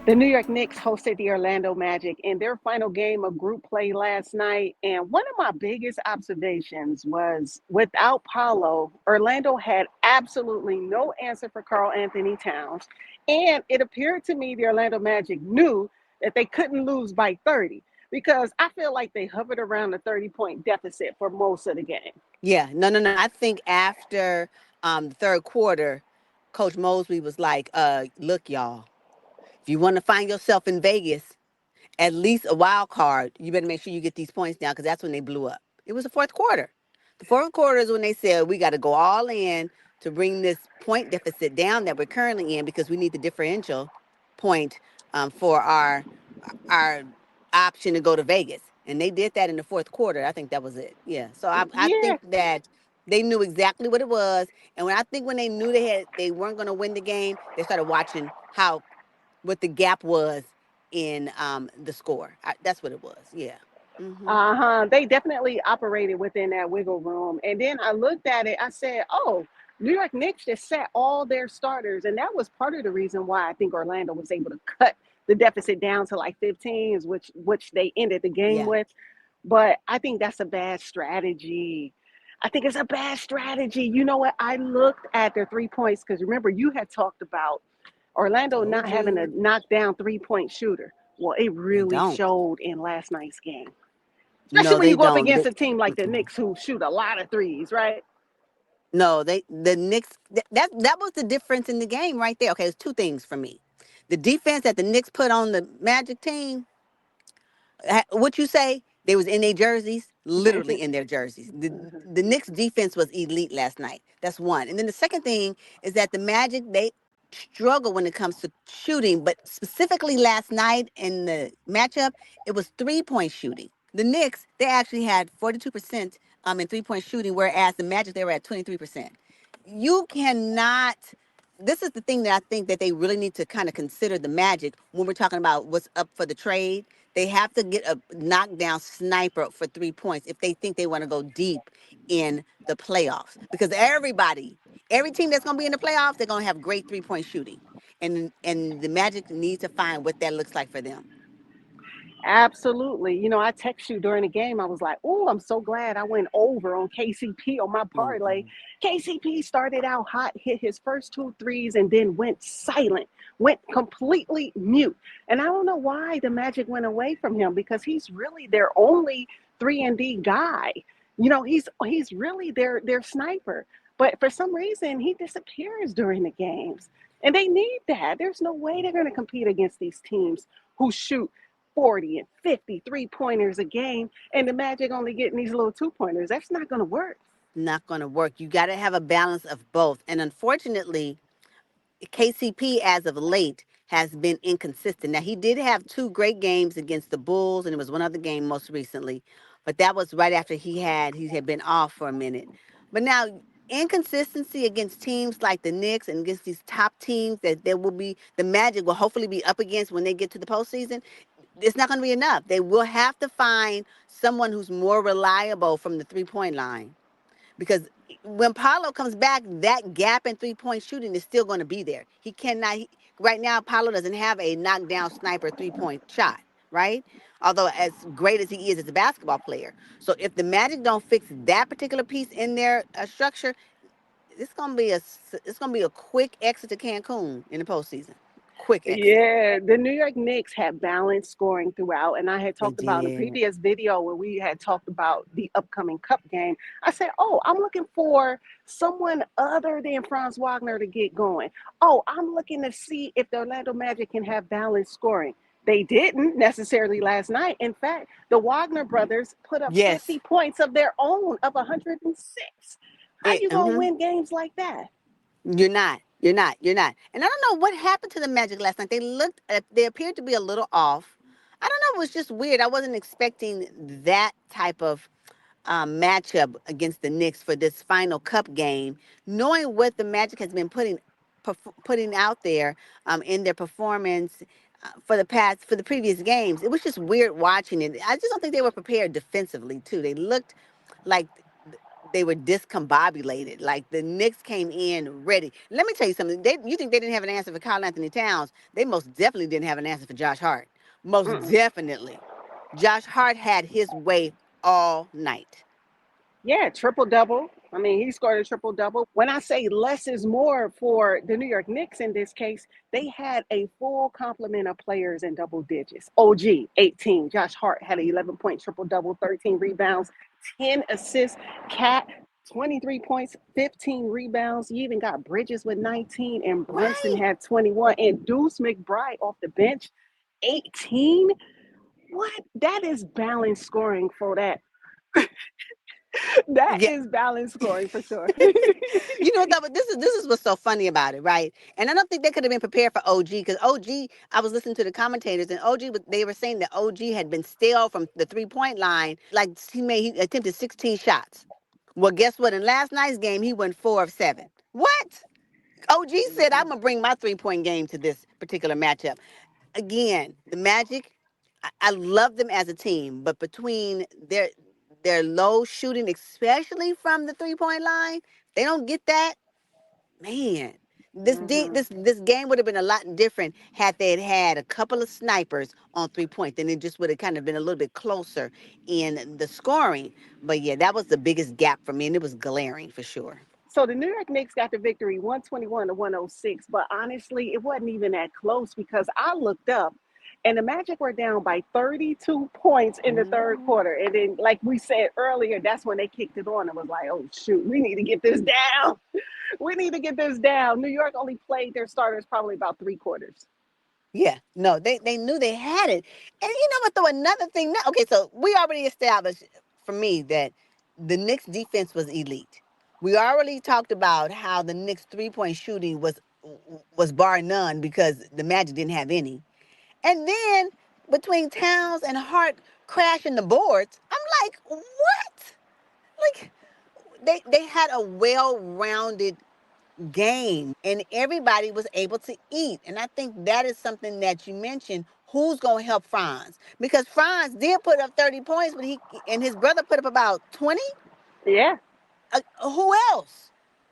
The New York Knicks hosted the Orlando Magic in their final game of group play last night. And one of my biggest observations was without Paulo, Orlando had absolutely no answer for Karl Anthony Towns. And it appeared to me the Orlando Magic knew that they couldn't lose by 30 because I feel like they hovered around the 30-point deficit for most of the game. Yeah, no. I think after the third quarter, Coach Mosley was like, look, y'all, if you want to find yourself in Vegas, at least a wild card, you better make sure you get these points down because that's when they blew up. It was the fourth quarter. The fourth quarter is when they said we got to go all in to bring this point deficit down that we're currently in because we need the differential point for our option to go to Vegas. And they did that in the fourth quarter. I think that was it. Yeah. So I Yeah, think that they knew exactly what it was. And when they knew they weren't going to win the game, they started watching how what the gap was in the score. That's what it was. Yeah. Mhm. They definitely operated within that wiggle room. And then I looked at it, I said, oh, New York Knicks just sat all their starters. And that was part of the reason why I think Orlando was able to cut the deficit down to like 15, which they ended the game Yeah. with. But I think that's a bad strategy. I think it's a bad strategy. You know what? I looked at their 3 points because remember, you had talked about Orlando not Told having a you. knockdown 3-point shooter. Well, it They really don't. showed in last night's game, especially No, when they you go up don't. against a team like the Mm-mm. Knicks who shoot a lot of threes, right? No, the Knicks that was the difference in the game right there. Okay, there's two things for me. The defense that the Knicks put on the Magic team, what you say, they was in their jerseys, literally in their jerseys. The Knicks defense was elite last night. That's one. And then the second thing is that the Magic, they struggle when it comes to shooting, but specifically last night in the matchup, it was 3-point shooting. The Knicks, they actually had 42% in 3-point shooting, whereas the Magic, they were at 23%. You cannot, this is the thing that I think that they really need to kind of consider the Magic when we're talking about what's up for the trade. They have to get a knockdown sniper for 3 points if they think they want to go deep in the playoffs. Because every team that's going to be in the playoffs, they're going to have great 3-point shooting. And the Magic needs to find what that looks like for them. Absolutely. You know, I text you during the game. I was like, oh, I'm so glad I went over on KCP on my parlay. Mhm. KCP started out hot, hit his first two threes, and then went silent, went completely mute. And I don't know why the Magic went away from him because he's really their only 3 and D guy. You know, he's really their sniper. But for some reason, he disappears during the games. And they need that. There's no way they're going to compete against these teams who shoot 40 and 53 pointers a game, and the Magic only getting these little 2 pointers. That's not going to work. Not going to work. You got to have a balance of both. And unfortunately, KCP as of late has been inconsistent. Now he did have two great games against the Bulls, and it was one other game most recently, but that was right after he had been off for a minute. But now inconsistency against teams like the Knicks and against these top teams that there will be the Magic will hopefully be up against when they get to the postseason. It's not going to be enough. They will have to find someone who's more reliable from the 3-point line because when Paulo comes back, that gap in 3-point shooting is still going to be there. He cannot. Right now, Paulo doesn't have a knockdown sniper 3-point shot, right? Although as great as he is as a basketball player, so if the Magic don't fix that particular piece in their structure, it's gonna be a quick exit to Cancun in the postseason. Quick exit. Yeah, the New York Knicks had balanced scoring throughout, and I had They talked about in a did. previous video where we had talked about the upcoming Cup game. I said, "Oh, I'm looking for someone other than Franz Wagner to get going. Oh, I'm looking to see if the Orlando Magic can have balanced scoring." They didn't necessarily last night. In fact, the Wagner brothers put up Yes. 50 points of their own of 106. How you gonna Mhm. win games like that? You're not. You're not. You're not. And I don't know what happened to the Magic last night. They appeared to be a little off. I don't know. It was just weird. I wasn't expecting that type of matchup against the Knicks for this final Cup game, knowing what the Magic has been putting out there in their performance for the previous games. It was just weird watching it. I just don't think they were prepared defensively too. They looked like they were discombobulated. Like the Knicks came in ready. Let me tell you something. You think they didn't have an answer for Karl Anthony Towns? They most definitely didn't have an answer for Josh Hart. Most Mm-mm. definitely, Josh Hart had his way all night. Yeah, triple double. I mean, he scored a triple double. When I say less is more for the New York Knicks in this case, they had a full complement of players in double digits. OG, 18. Josh Hart had an 11-point triple double, 13 rebounds, 10 assists. Cat, 23 points, 15 rebounds. You even got Bridges with 19, and Brunson Right. had 21. And Deuce McBride off the bench, 18. What? That is balanced scoring for that. That Yeah. is balanced scoring for sure. You know what though, but this is what's so funny about it, right? And I don't think they could have been prepared for OG because OG. I was listening to the commentators, and they were saying that OG had been stale from the 3-point line. Like he attempted 16 shots. Well, guess what? In last night's game, he went 4 of 7. What? OG said, Mhm. "I'm gonna bring my 3-point game to this particular matchup." Again, the Magic. I love them as a team, but between their low shooting, especially from the 3-point line, they don't get that. Man, Mhm. this game would have been a lot different had they had a couple of snipers on 3 point. Then it just would have kind of been a little bit closer in the scoring. But yeah, that was the biggest gap for me, and it was glaring for sure. So the New York Knicks got the victory 121 to 106, but honestly, it wasn't even that close because I looked up and the Magic were down by 32 points in the third Mm, quarter. And then, like we said earlier, that's when they kicked it on and was like, oh, shoot, we need to get this down. We need to get this down. New York only played their starters probably about 3 quarters. yeah, no, they knew they had it, and you know what? Though another thing, now, okay, so we already established for me that the Knicks defense was elite. We already talked about how the Knicks 3-point shooting was bar none because the Magic didn't have any. And then between Towns and Hart crashing the boards, I'm like, what? Like they had a well-rounded game and everybody was able to eat. And I think that is something that you mentioned. Who's going to help Franz? Because Franz did put up 30 points, but he and his brother put up about 20. Yeah. Who else?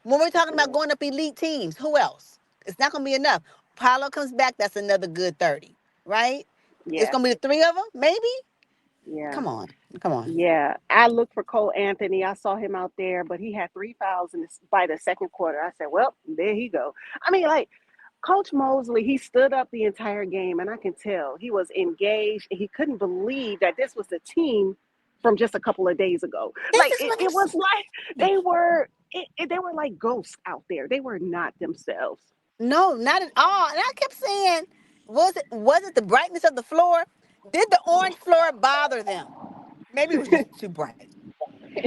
When we're talking about going up elite teams, who else? It's not going to be enough. Paulo comes back, that's another good 30, right? It's Yeah. going to be the three of them, maybe? Yeah. Come on. Come on. Yeah, I looked for Cole Anthony. I saw him out there, but he had 3 fouls by the second quarter. I said, "Well, there he go." I mean, like Coach Mosley, he stood up the entire game, and I can tell he was engaged. And he couldn't believe that this was the team from just a couple of days ago. This Like is what I'm it was like saying. they were like ghosts out there. They were not themselves. No, not at all. And I kept saying, was it the brightness of the floor? Did the orange floor bother them? Maybe it was just too bright.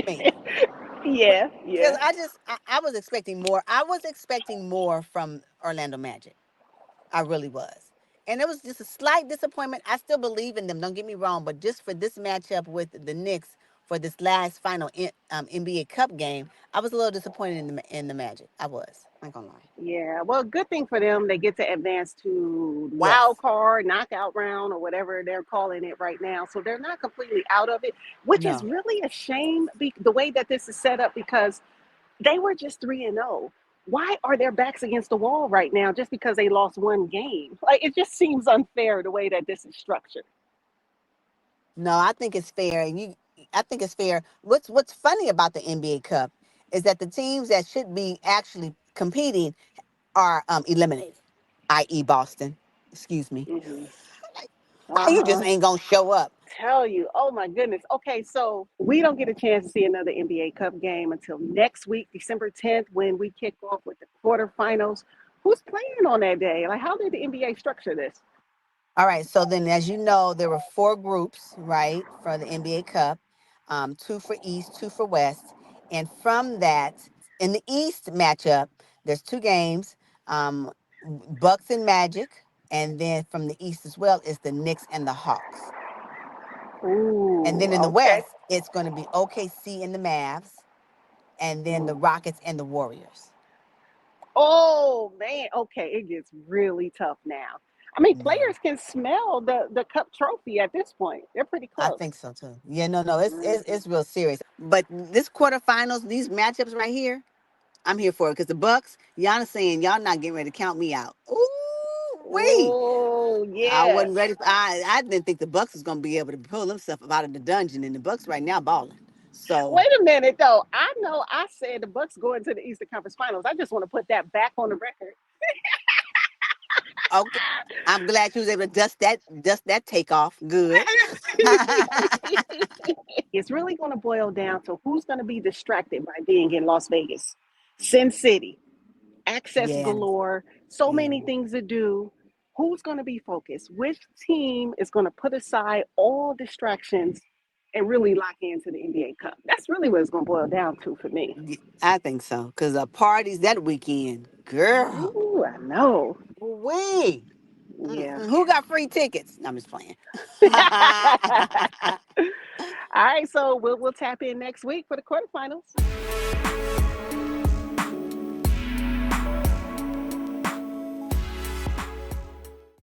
Maybe. But Yeah, because yeah, I was expecting more. I was expecting more from Orlando Magic. I really was. And it was just a slight disappointment. I still believe in them, don't get me wrong, but just for this matchup with the Knicks for this last final NBA Cup game, I was a little disappointed in the Magic. I was. I ain't gonna lie. yeah. Well, good thing for them. They get to advance to wild Yes. card, knockout round, or whatever they're calling it right now. So they're not completely out of it, which is No. really a shame. The way that this is set up because they were just 3-0. Why are their backs against the wall right now just because they lost one game? Like it just seems unfair the way that this is structured. No, I think it's fair. I think it's fair. What's funny about the NBA Cup is that the teams that should be actually competing are eliminated, i.e., Boston. Excuse me. Mm-hmm. Like, how Uh you just huh. ain't gonna show up? Tell you. Oh my goodness. Okay, so we don't get a chance to see another NBA Cup game until next week, December 10th, when we kick off with the quarterfinals. Who's playing on that day? Like, how did the NBA structure this? All right. So then, as you know, there were 4 groups, right, for the NBA Cup, 2 for East, 2 for West, and from that, in the East matchup, there's 2 games, Bucks and Magic, and then from the East as well is the Knicks and the Hawks. And Ooh, then in the okay. West, it's going to be OKC and the Mavs, and then the Ooh. Rockets and the Warriors. Oh man, okay, it gets really tough now. I mean, No, players can smell the cup trophy at this point. They're pretty I close. think so too. Yeah, no, it's Mhm. it's real serious. But this quarterfinals, these matchups right here, I'm here for it because the Bucks, y'all saying y'all not getting ready to count me out. Ooh, wee! Oh I yeah. wasn't ready. I didn't think the Bucks was gonna be able to pull themselves out of the dungeon, and the Bucks right now balling. So Wait a minute though. I know I said the Bucks going to the Eastern Conference Finals. I just want to put that back on the record. okay, I'm glad you was able to dust that take off. Good. It's really going to boil down to who's going to be distracted by being in Las Vegas, Sin City, access Yeah, galore, so yeah. many things to do. Who's going to be focused? Which team is going to put aside all distractions and really lock into the NBA Cup? That's really what it's going to boil down to for me. I think so because the parties that weekend, girl. Ooh, I know. We. Yeah. Who got free tickets? No, I'm just playing. All right, so we'll tap in next week for the quarterfinals.